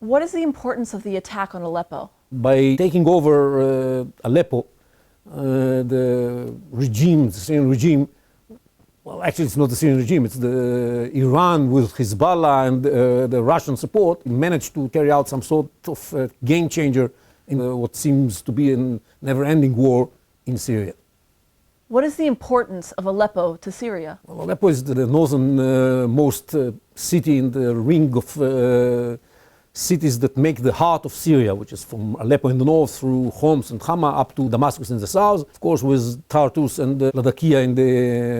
What is the importance of the attack on Aleppo? By taking over Aleppo, the regime, the Syrian regime, well, actually it's not the Syrian regime, it's the Iran with Hezbollah and the Russian support, managed to carry out some sort of game changer in what seems to be a never-ending war in Syria. What is the importance of Aleppo to Syria? Well, Aleppo is the northernmost city in the ring of cities that make the heart of Syria, which is from Aleppo in the north through Homs and Hama up to Damascus in the south, of course with Tartus and Latakia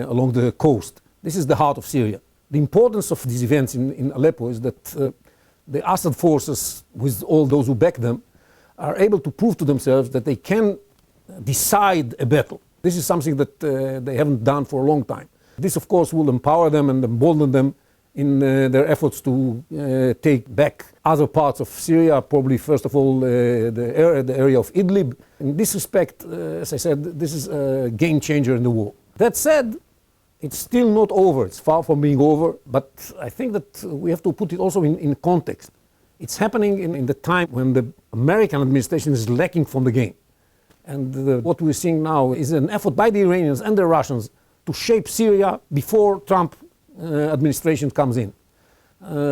along the coast. This is the heart of Syria. The importance of these events in Aleppo is that the Assad forces, with all those who back them, are able to prove to themselves that they can decide a battle. This is something that they haven't done for a long time. This, of course, will empower them and embolden them in their efforts to take back other parts of Syria, probably first of all the area of Idlib. In this respect, as I said, this is a game changer in the war. That said, it's still not over. It's far from being over, but I think that we have to put it also in context. It's happening in the time when the American administration is lacking from the game. And what we're seeing now is an effort by the Iranians and the Russians to shape Syria before Trump administration comes in.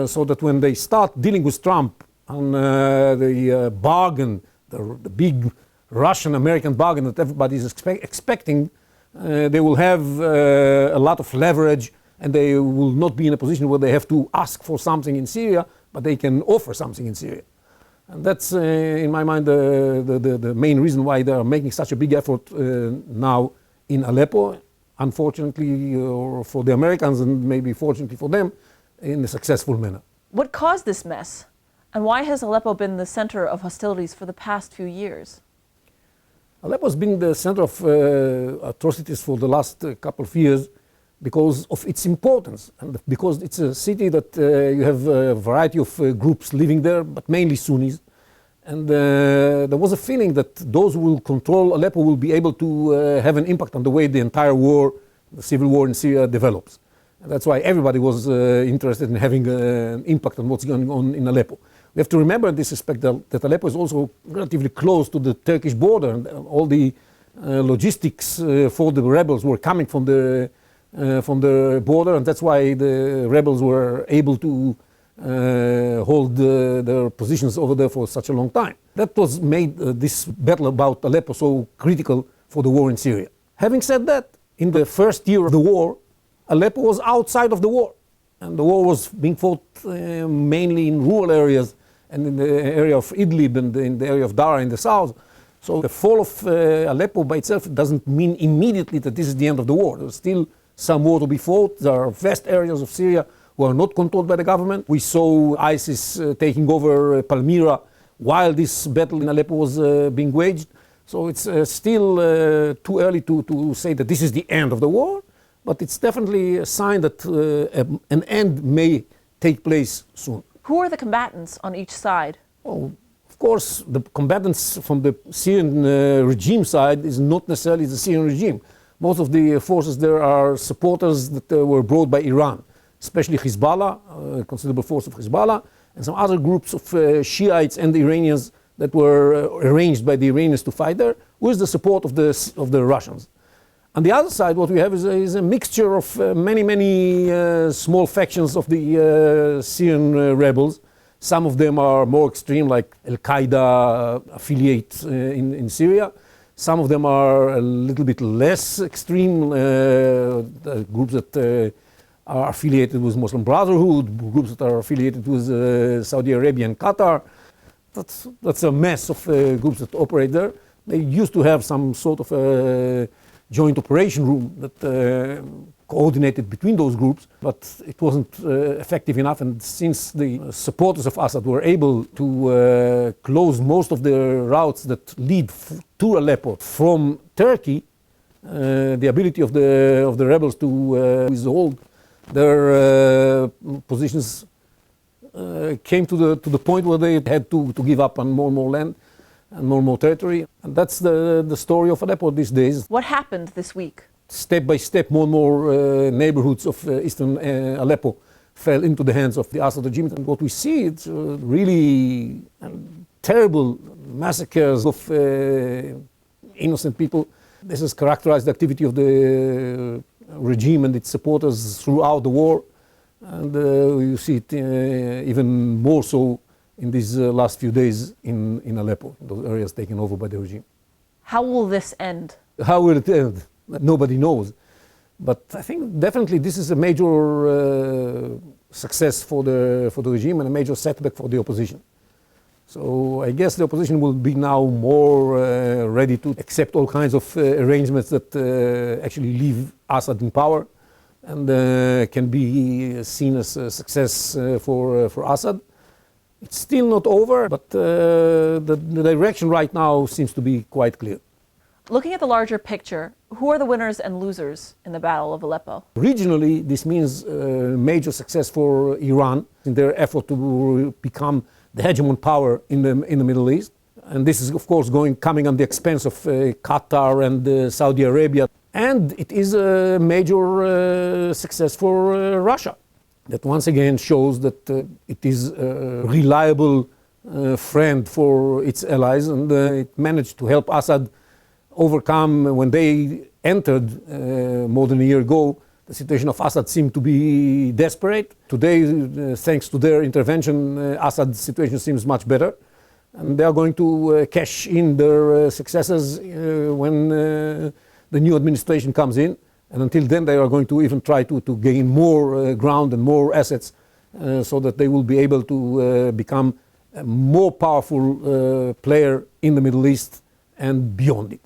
So that when they start dealing with Trump on the bargain, the big Russian-American bargain that everybody is expecting, they will have a lot of leverage, and they will not be in a position where they have to ask for something in Syria, but they can offer something in Syria. And that's, in my mind, the main reason why they are making such a big effort now in Aleppo, unfortunately for the Americans and maybe fortunately for them, in a successful manner. What caused this mess? And why has Aleppo been the center of hostilities for the past few years? Aleppo has been the center of atrocities for the last couple of years because of its importance and because it's a city that you have a variety of groups living there, but mainly Sunnis. And there was a feeling that those who will control Aleppo will be able to have an impact on the way the entire war, the civil war in Syria, develops. And that's why everybody was interested in having an impact on what's going on in Aleppo. We have to remember in this respect that Aleppo is also relatively close to the Turkish border, and all the logistics for the rebels were coming from the border, and that's why the rebels were able to hold their positions over there for such a long time. That was made this battle about Aleppo so critical for the war in Syria. Having said that, in the first year of the war, Aleppo was outside of the war, and the war was being fought mainly in rural areas and in the area of Idlib and in the area of Dara in the south. So the fall of Aleppo by itself doesn't mean immediately that this is the end of the war. There's still some war to be fought. There are vast areas of Syria who are not controlled by the government. We saw ISIS taking over Palmyra while this battle in Aleppo was being waged. So it's still too early to say that this is the end of the war, but it's definitely a sign that an end may take place soon. Who are the combatants on each side? Oh, of course, the combatants from the Syrian regime side is not necessarily the Syrian regime. Most of the forces there are supporters that were brought by Iran, especially Hezbollah, a considerable force of Hezbollah, and some other groups of Shiites and Iranians that were arranged by the Iranians to fight there, with the support of the Russians. On the other side, what we have is a mixture of many small factions of the Syrian rebels. Some of them are more extreme, like Al-Qaeda affiliates in Syria. Some of them are a little bit less extreme, groups that are affiliated with Muslim Brotherhood, groups that are affiliated with Saudi Arabia and Qatar. That's a mess of groups that operate there. They used to have some sort of joint operation room that coordinated between those groups, but it wasn't effective enough. And since the supporters of Assad were able to close most of the routes that lead to Aleppo from Turkey, the ability of the rebels to withhold their positions came to the point where they had to give up on more and more land and more and more territory. And that's the story of Aleppo these days. What happened this week? Step by step, more and more neighborhoods of eastern Aleppo fell into the hands of the Assad regime. And what we see, it's really terrible massacres of innocent people. This has characterized the activity of the regime and its supporters throughout the war. And you see it even more so in these last few days in Aleppo, those areas taken over by the regime. How will this end? How will it end? Nobody knows. But I think definitely this is a major success for the regime and a major setback for the opposition. So I guess the opposition will be now more ready to accept all kinds of arrangements that actually leave Assad in power and can be seen as a success for Assad. It's still not over, but the direction right now seems to be quite clear. Looking at the larger picture, who are the winners and losers in the Battle of Aleppo? Regionally, this means major success for Iran in their effort to become the hegemon power in the Middle East. And this is, of course, coming at the expense of Qatar and Saudi Arabia. And it is a major success for Russia. That once again shows that it is a reliable friend for its allies, and it managed to help Assad overcome. When they entered more than a year ago, the situation of Assad seemed to be desperate. Today, thanks to their intervention, Assad's situation seems much better. And they are going to cash in their successes when the new administration comes in. And until then, they are going to even try to gain more ground and more assets so that they will be able to become a more powerful player in the Middle East and beyond it.